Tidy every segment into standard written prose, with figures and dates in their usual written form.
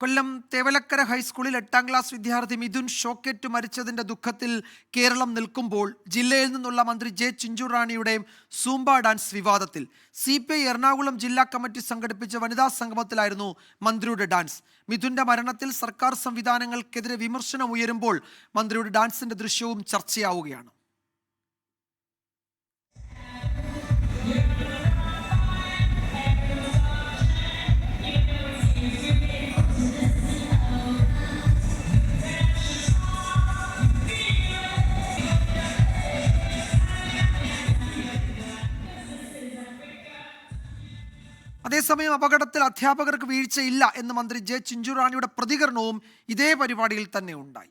കൊല്ലം തേവലക്കര ഹൈസ്കൂളിൽ 8ാം ക്ലാസ് വിദ്യാർത്ഥി മിഥുൻ ഷോക്കേറ്റ് മരിച്ചതിന്റെ ദുഃഖത്തിൽ കേരളം നിൽക്കുമ്പോൾ ജില്ലയിൽ നിന്നുള്ള മന്ത്രി ജെ ചിഞ്ചുറാണിയുടെ സൂംബ ഡാൻസ് വിവാദത്തിൽ CPI എറണാകുളം ജില്ലാ കമ്മിറ്റി സംഘടിപ്പിച്ച വനിതാ സംഗമത്തിലായിരുന്നു മന്ത്രിയുടെ ഡാൻസ്. മിഥുന്റെ മരണത്തിൽ സർക്കാർ സംവിധാനങ്ങൾക്കെതിരെ വിമർശനം ഉയരുമ്പോൾ മന്ത്രിയുടെ ഡാൻസിന്റെ ദൃശ്യവും ചർച്ചയാവുകയാണ്. അതേസമയം അപകടത്തിൽ അധ്യാപകർക്ക് വീഴ്ചയില്ല എന്ന് മന്ത്രി ജെ ചിഞ്ചുറാണിയുടെ പ്രതികരണവും ഇതേ പരിപാടിയിൽ തന്നെ ഉണ്ടായി.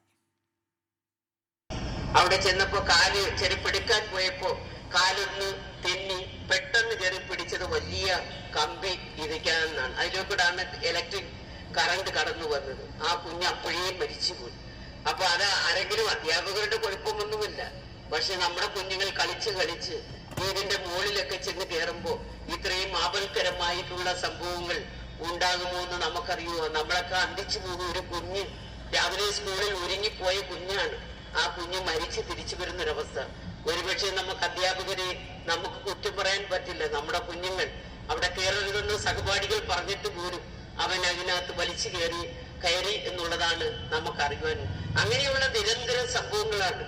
അവിടെ ചെന്നപ്പോ കാല് ചെരുപ്പിടിക്കാൻ പോയപ്പോ കാലൊന്ന് തെന്നി പെട്ടെന്ന് ചെരുപ്പിടിച്ചത് വലിയ കമ്പി ഇരിക്കാനാണ്. അതിലേക്കൂടാണ് ഇലക്ട്രിക് കറണ്ട് കടന്നു വന്നത്. ആ കുഞ്ഞ് അപ്പോഴേ മരിച്ചുപോയി. അപ്പൊ അത് ആരെങ്കിലും അധ്യാപകരുടെ കുഴപ്പമൊന്നുമില്ല. പക്ഷെ നമ്മുടെ കുഞ്ഞുങ്ങൾ കളിച്ച് വീടിന്റെ മുകളിലൊക്കെ ചെന്ന് കയറുമ്പോ ഇത്രയും ആപൽക്കരമായിട്ടുള്ള സംഭവങ്ങൾ ഉണ്ടാകുമോ എന്ന് നമുക്കറിയുമോ? നമ്മളൊക്കെ അന്തിച്ചു പോകുന്ന ഒരു കുഞ്ഞ് രാവിലെ സ്കൂളിൽ ഒരുങ്ങിപ്പോയ കുഞ്ഞാണ്. ആ കുഞ്ഞ് മരിച്ച് തിരിച്ചു വരുന്നൊരവസ്ഥ. ഒരുപക്ഷെ നമുക്ക് അധ്യാപകരെ നമുക്ക് കുറ്റം പറയാൻ പറ്റില്ല. നമ്മുടെ കുഞ്ഞുങ്ങൾ അവിടെ കയറരുതെന്ന് സഹപാഠികൾ പറഞ്ഞിട്ട് പോലും അവൻ അതിനകത്ത് വലിച്ചു കയറി എന്നുള്ളതാണ് നമുക്കറിയുവാൻ. അങ്ങനെയുള്ള നിരന്തര സംഭവങ്ങളാണ്